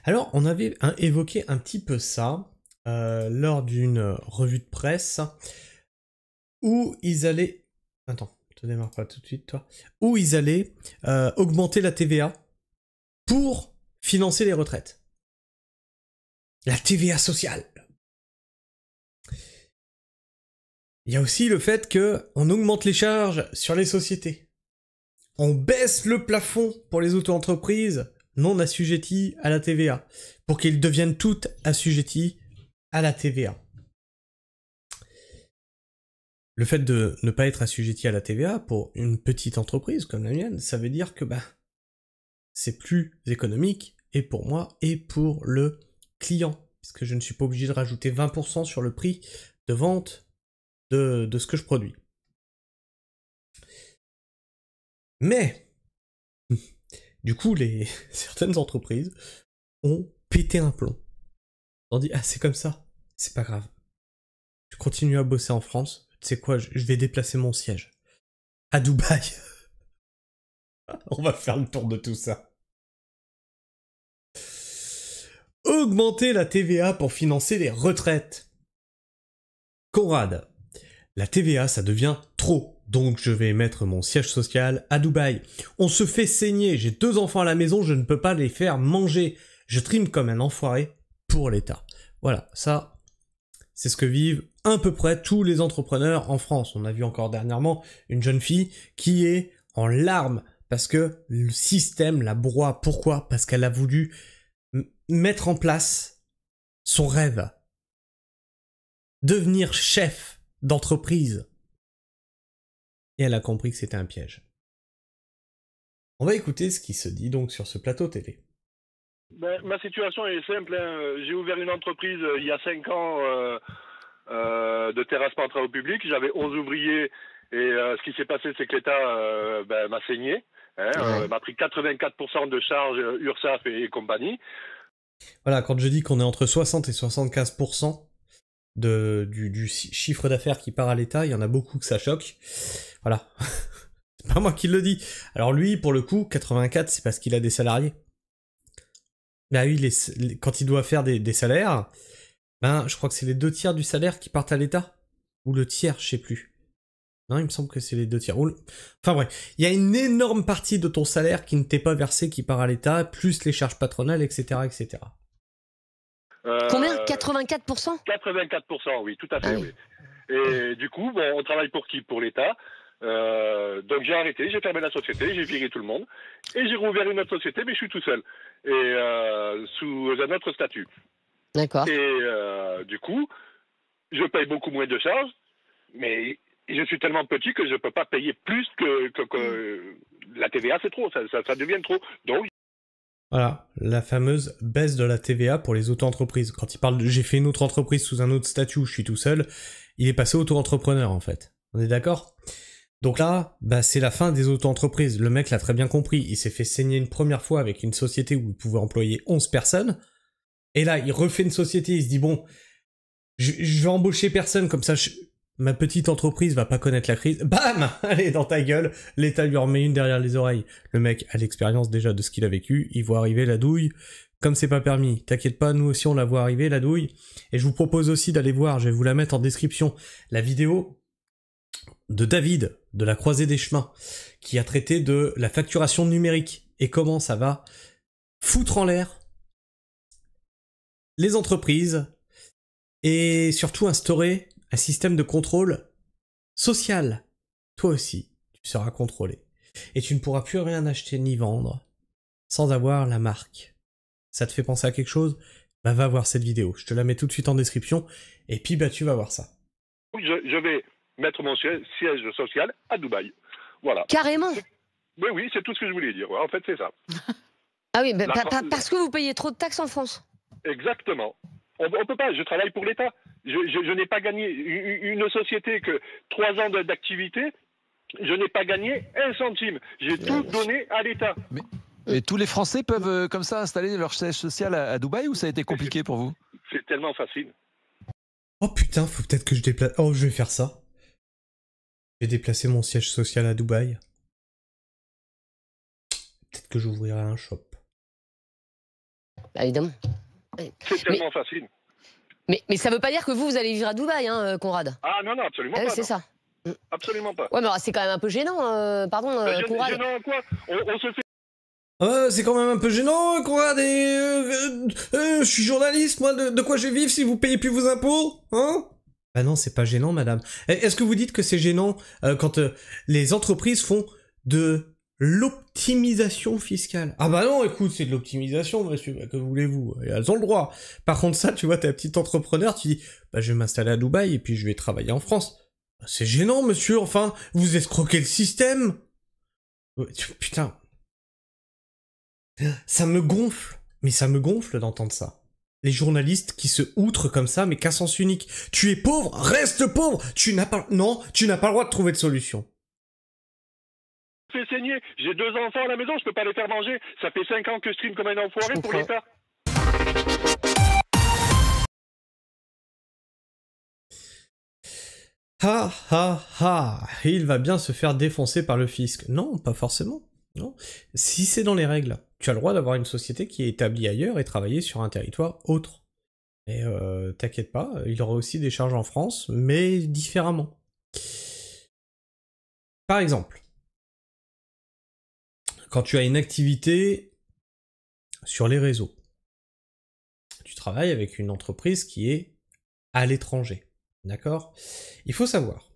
Alors, on avait évoqué un petit peu ça lors d'une revue de presse où ils allaient... Attends, te démarre pas tout de suite, toi. Où ils allaient augmenter la TVA pour financer les retraites. La TVA sociale. Il y a aussi le fait qu'on augmente les charges sur les sociétés. On baisse le plafond pour les auto-entreprises non assujetties à la TVA, pour qu'ils deviennent toutes assujetties à la TVA. Le fait de ne pas être assujetti à la TVA pour une petite entreprise comme la mienne, ça veut dire que c'est plus économique, et pour moi, et pour le client, puisque je ne suis pas obligé de rajouter 20% sur le prix de vente de ce que je produis. Mais, du coup, certaines entreprises ont pété un plomb. On dit, ah c'est comme ça, c'est pas grave. Je continue à bosser en France, tu sais quoi, je vais déplacer mon siège. À Dubaï. On va faire le tour de tout ça. Augmenter la TVA pour financer les retraites. Conrad, la TVA ça devient trop, donc je vais mettre mon siège social à Dubaï. On se fait saigner, j'ai 2 enfants à la maison, je ne peux pas les faire manger. Je trime comme un enfoiré pour l'État. Voilà, ça, c'est ce que vivent à peu près tous les entrepreneurs en France. On a vu encore dernièrement une jeune fille qui est en larmes parce que le système la broie. Pourquoi? Parce qu'elle a voulu mettre en place son rêve. Devenir chef d'entreprise. Et elle a compris que c'était un piège. On va écouter ce qui se dit donc sur ce plateau télé. Ma situation est simple. Hein. J'ai ouvert une entreprise il y a 5 ans de terrassement en travaux publics. J'avais 11 ouvriers et ce qui s'est passé, c'est que l'État m'a saigné. Hein, m'a pris 84% de charges URSSAF et compagnie. Voilà, quand je dis qu'on est entre 60 et 75% du chiffre d'affaires qui part à l'État, il y en a beaucoup que ça choque. Voilà. C'est pas moi qui le dis. Alors lui, pour le coup, 84, c'est parce qu'il a des salariés. Bah oui, quand il doit faire des salaires, je crois que c'est les 2 tiers du salaire qui partent à l'État. Ou le tiers, je sais plus. Non, il me semble que c'est les 2 tiers. Enfin bref, il y a une énorme partie de ton salaire qui ne t'est pas versé, qui part à l'État, plus les charges patronales, etc., etc. Combien? 84%? 84%, oui, tout à fait, oui. Et du coup, on travaille pour qui? Pour l'État. Donc j'ai arrêté, j'ai fermé la société, j'ai viré tout le monde. Et j'ai rouvert une autre société, mais je suis tout seul. Et sous un autre statut. D'accord. Et du coup, je paye beaucoup moins de charges, mais je suis tellement petit que je ne peux pas payer plus que la TVA, c'est trop, ça devient trop. Donc voilà, la fameuse baisse de la TVA pour les auto-entreprises. Quand il parle de j'ai fait une autre entreprise sous un autre statut où je suis tout seul, il est passé auto-entrepreneur en fait. On est d'accord? Donc là, c'est la fin des auto-entreprises. Le mec l'a très bien compris. Il s'est fait saigner une première fois avec une société où il pouvait employer 11 personnes. Et là, il refait une société, il se dit bon, je vais embaucher personne, comme ça ma petite entreprise va pas connaître la crise. Bam! Allez, dans ta gueule, l'État lui en remet une derrière les oreilles. Le mec a l'expérience déjà de ce qu'il a vécu, il voit arriver la douille, comme c'est pas permis. T'inquiète pas, nous aussi on la voit arriver, la douille. Et je vous propose aussi d'aller voir, je vais vous la mettre en description, la vidéo de David, de la Croisée des Chemins, qui a traité de la facturation numérique, et comment ça va foutre en l'air les entreprises, et surtout instaurer un système de contrôle social. Toi aussi, tu seras contrôlé. Et tu ne pourras plus rien acheter ni vendre sans avoir la marque. Ça te fait penser à quelque chose? Va voir cette vidéo. Je te la mets tout de suite en description. Et puis, tu vas voir ça. Je vais mettre mon siège social à Dubaï. Voilà. Carrément? Oui, c'est tout ce que je voulais dire. En fait, c'est ça. Ah oui, parce que vous payez trop de taxes en France. Exactement. On peut pas, je travaille pour l'État. Je n'ai pas gagné une société que 3 ans d'activité, je n'ai pas gagné 1 centime. J'ai tout donné à l'État. Mais tous les Français peuvent comme ça installer leur siège social à Dubaï, ou ça a été compliqué pour vous? C'est tellement facile. Oh putain, faut peut-être que je déplace... Oh, je vais faire ça. Je vais déplacer mon siège social à Dubaï. Peut-être que j'ouvrirai un shop. Bah, évidemment. C'est tellement facile. Mais ça veut pas dire que vous allez vivre à Dubaï, hein, Conrad. Ah non, absolument pas. C'est Non. ça. Absolument pas. Ouais, mais c'est quand même un peu gênant, pardon, Conrad. Gênant quoi? On se fait... C'est quand même un peu gênant, Conrad, et je suis journaliste, moi, de quoi je vais vivre si vous payez plus vos impôts, hein? Bah non, c'est pas gênant, madame. Est-ce que vous dites que c'est gênant quand les entreprises font de l'optimisation fiscale? Ah bah non, écoute, c'est de l'optimisation, monsieur, bah, que voulez-vous? Elles ont le droit. Par contre, ça, tu vois, t'es un petit entrepreneur, tu dis, bah je vais m'installer à Dubaï et puis je vais travailler en France. C'est gênant, monsieur, enfin, vous escroquez le système. Putain. Ça me gonfle, mais ça me gonfle d'entendre ça. Les journalistes qui se outrent comme ça, mais qu'à sens unique. Tu es pauvre, reste pauvre. Tu n'as pas le droit de trouver de solution. Fait saigner. J'ai 2 enfants à la maison, je peux pas les faire manger. Ça fait 5 ans que je stream comme un enfoiré pour l'État. Ha ha ha. Il va bien se faire défoncer par le fisc. Non, pas forcément. Non. Si c'est dans les règles, tu as le droit d'avoir une société qui est établie ailleurs et travailler sur un territoire autre. Et t'inquiète pas, il y aura aussi des charges en France, mais différemment. Par exemple, quand tu as une activité sur les réseaux, tu travailles avec une entreprise qui est à l'étranger, d'accord? Il faut savoir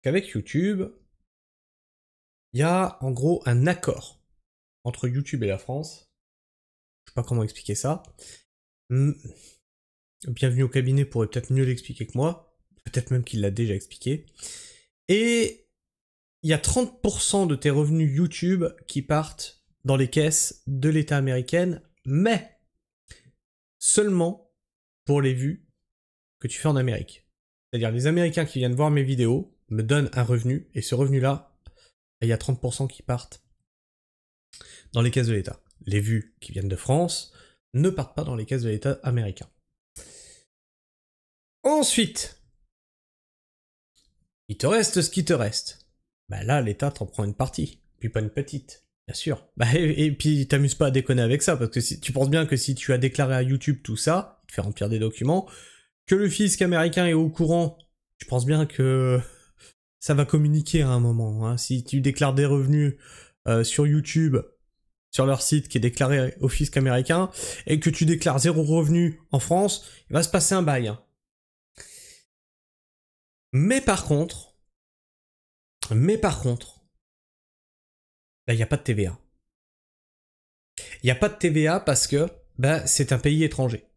qu'avec YouTube, il y a en gros un accord entre YouTube et la France. Je sais pas comment expliquer ça. Bienvenue au cabinet pourrait peut-être mieux l'expliquer que moi. Peut-être même qu'il l'a déjà expliqué. Et il y a 30% de tes revenus YouTube qui partent dans les caisses de l'État américain, mais seulement pour les vues que tu fais en Amérique. C'est-à-dire les Américains qui viennent voir mes vidéos me donnent un revenu, et ce revenu-là, il y a 30% qui partent dans les caisses de l'État. Les vues qui viennent de France ne partent pas dans les caisses de l'État américain. Ensuite, il te reste ce qui te reste. Bah là, l'État t'en prend une partie, puis pas une petite, bien sûr. Bah et puis t'amuses pas à déconner avec ça, parce que si, tu penses bien que si tu as déclaré à YouTube tout ça, il te fait remplir des documents, que le fisc américain est au courant, tu penses bien que ça va communiquer à un moment. Hein. Si tu déclares des revenus sur YouTube, sur leur site qui est déclaré au fisc américain, et que tu déclares 0 revenu en France, il va se passer un bail. Hein. Mais par contre, il n'y a pas de TVA. Il n'y a pas de TVA parce que c'est un pays étranger.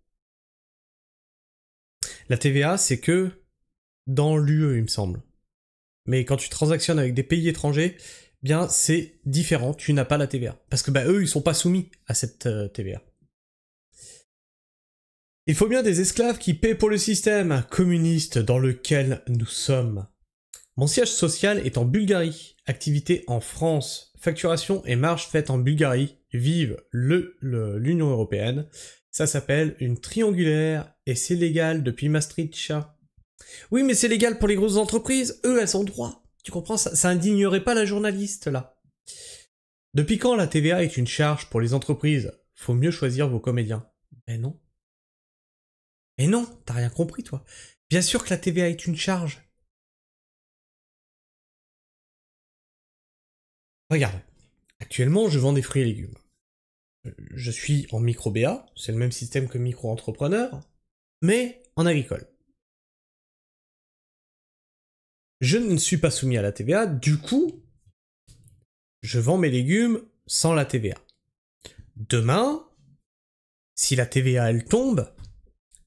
La TVA, c'est que dans l'UE, il me semble. Mais quand tu transactionnes avec des pays étrangers, bien c'est différent, tu n'as pas la TVA. Parce que eux, ils sont pas soumis à cette TVA. Il faut bien des esclaves qui paient pour le système communiste dans lequel nous sommes. Mon siège social est en Bulgarie. Activité en France. Facturation et marge faites en Bulgarie. Vive l'Union Européenne. Ça s'appelle une triangulaire et c'est légal depuis Maastricht. Oui, mais c'est légal pour les grosses entreprises. Eux, elles ont droit. Tu comprends? Ça indignerait pas la journaliste, là. Depuis quand la TVA est une charge pour les entreprises? Faut mieux choisir vos comédiens. Ben non. Mais non, t'as rien compris, toi. Bien sûr que la TVA est une charge. Regarde, actuellement, je vends des fruits et légumes. Je suis en micro-BA, c'est le même système que micro-entrepreneur, mais en agricole. Je ne suis pas soumis à la TVA, du coup, je vends mes légumes sans la TVA. Demain, si la TVA elle tombe,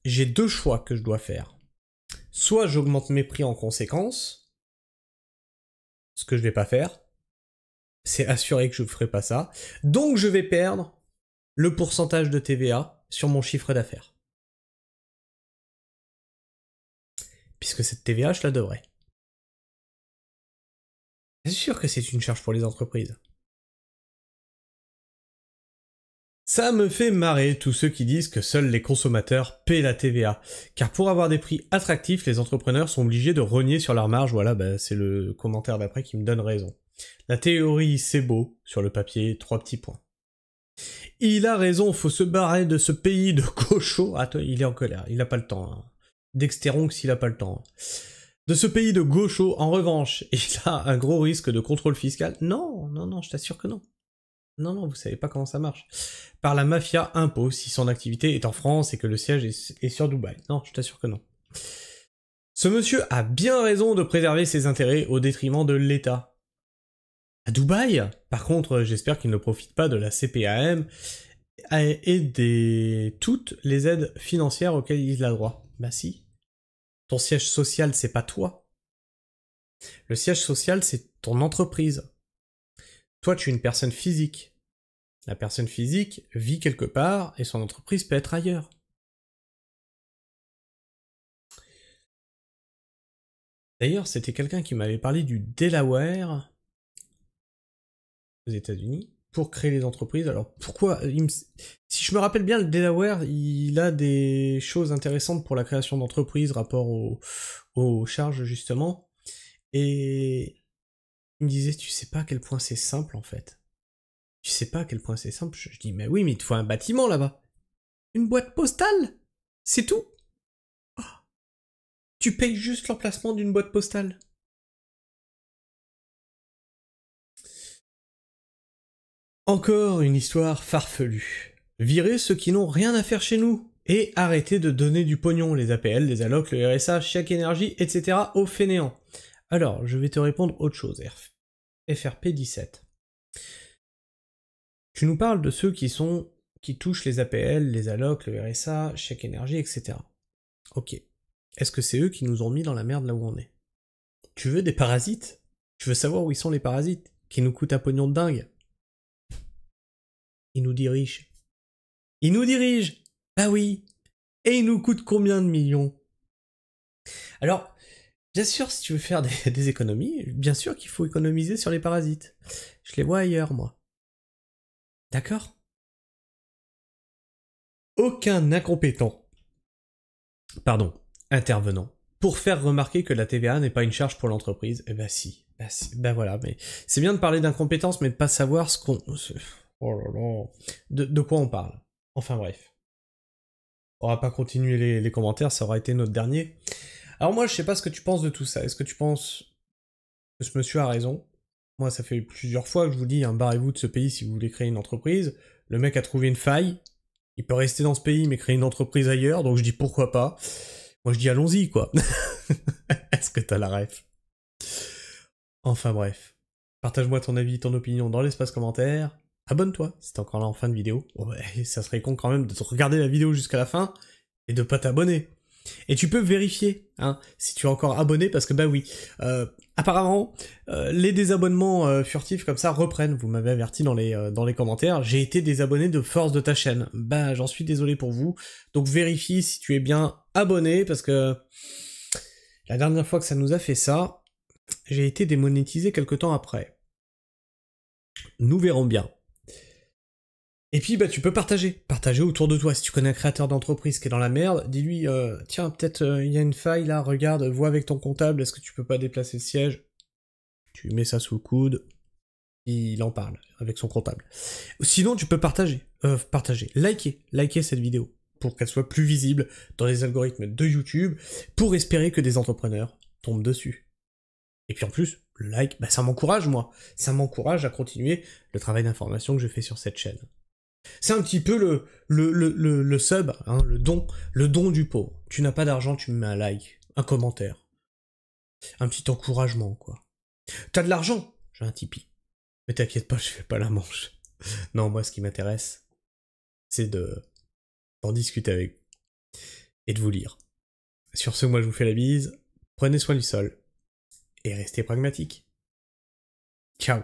j'ai 2 choix que je dois faire. Soit j'augmente mes prix en conséquence, ce que je vais pas faire, c'est assuré que je ne ferai pas ça, donc je vais perdre le pourcentage de TVA sur mon chiffre d'affaires. Puisque cette TVA, je la devrais. C'est sûr que c'est une charge pour les entreprises. Ça me fait marrer tous ceux qui disent que seuls les consommateurs paient la TVA. Car pour avoir des prix attractifs, les entrepreneurs sont obligés de rogner sur leur marge. Voilà, c'est le commentaire d'après qui me donne raison. La théorie, c'est beau. Sur le papier, 3 petits points. Il a raison, faut se barrer de ce pays de gauchos. Attends, il est en colère, il a pas le temps. Hein. Dexteronx, il a pas le temps. De ce pays de gauchos, en revanche, il a un gros risque de contrôle fiscal. Non, non, non, je t'assure que non. Non, non, vous savez pas comment ça marche. Par la mafia impôt si son activité est en France et que le siège est sur Dubaï. Non, je t'assure que non. Ce monsieur a bien raison de préserver ses intérêts au détriment de l'État. À Dubaï, par contre, j'espère qu'il ne profite pas de la CPAM et toutes les aides financières auxquelles il a droit. Bah si. Ton siège social, c'est pas toi. Le siège social, c'est ton entreprise. Toi, tu es une personne physique. La personne physique vit quelque part et son entreprise peut être ailleurs. D'ailleurs, c'était quelqu'un qui m'avait parlé du Delaware aux États-Unis pour créer les entreprises. Alors pourquoi si je me rappelle bien, le Delaware, il a des choses intéressantes pour la création d'entreprises, rapport aux charges justement. Et il me disait, tu sais pas à quel point c'est simple en fait. Tu sais pas à quel point c'est simple. Je dis, mais oui, mais il te faut un bâtiment là-bas. Une boîte postale, c'est tout. Oh. Tu payes juste l'emplacement d'une boîte postale. Encore une histoire farfelue. Virez ceux qui n'ont rien à faire chez nous. Et arrêtez de donner du pognon, les APL, les allocs, le RSA, chèque énergie, etc. aux fainéants. Alors, je vais te répondre autre chose, FRP 17. Tu nous parles de ceux qui touchent les APL, les allocs, le RSA, chèque énergie, etc. Ok. Est-ce que c'est eux qui nous ont mis dans la merde là où on est? Tu veux des parasites? Tu veux savoir où ils sont les parasites? Qui nous coûtent un pognon de dingue? Ils nous dirigent. Ils nous dirigent! Bah oui! Et ils nous coûtent combien de millions? Alors, bien sûr, si tu veux faire des économies, bien sûr qu'il faut économiser sur les parasites. Je les vois ailleurs, moi. D'accord? Aucun incompétent, intervenant, pour faire remarquer que la TVA n'est pas une charge pour l'entreprise, eh ben si, ben voilà, mais c'est bien de parler d'incompétence, mais de pas savoir ce qu'on... Oh là là... De quoi on parle. Enfin bref. On va pas continuer les commentaires, ça aura été notre dernier. Alors moi, je sais pas ce que tu penses de tout ça. Est-ce que tu penses que ce monsieur a raison? Moi, ça fait plusieurs fois que je vous dis, hein, barrez-vous de ce pays si vous voulez créer une entreprise. Le mec a trouvé une faille. Il peut rester dans ce pays, mais créer une entreprise ailleurs, donc je dis pourquoi pas. Moi, je dis allons-y, quoi. Est-ce que t'as la ref? Enfin bref. Partage-moi ton avis, ton opinion dans l'espace commentaire. Abonne-toi si t'es encore là en fin de vidéo. Ouais, ça serait con quand même de te regarder la vidéo jusqu'à la fin et de pas t'abonner. Et tu peux vérifier hein, si tu es encore abonné, parce que bah oui, apparemment, les désabonnements furtifs comme ça reprennent, vous m'avez averti dans les commentaires, j'ai été désabonné de force de ta chaîne. Bah j'en suis désolé pour vous, donc vérifie si tu es bien abonné, parce que la dernière fois que ça nous a fait ça, j'ai été démonétisé quelque temps après. Nous verrons bien. Et puis bah tu peux partager autour de toi. Si tu connais un créateur d'entreprise qui est dans la merde, dis-lui tiens peut-être il y a une faille là, regarde, vois avec ton comptable, est-ce que tu peux pas déplacer le siège? Tu mets ça sous le coude, il en parle avec son comptable. Sinon tu peux partager, liker cette vidéo pour qu'elle soit plus visible dans les algorithmes de YouTube, pour espérer que des entrepreneurs tombent dessus. Et puis en plus, le like, bah ça m'encourage moi, ça m'encourage à continuer le travail d'information que je fais sur cette chaîne. C'est un petit peu le sub, hein, le don du pauvre. Tu n'as pas d'argent, tu me mets un like, un commentaire, un petit encouragement, quoi. T'as de l'argent? J'ai un Tipeee. Mais t'inquiète pas, je fais pas la manche. Non, moi, ce qui m'intéresse, c'est d'en discuter avec vous et de vous lire. Sur ce, moi, je vous fais la bise. Prenez soin du sol et restez pragmatiques. Ciao.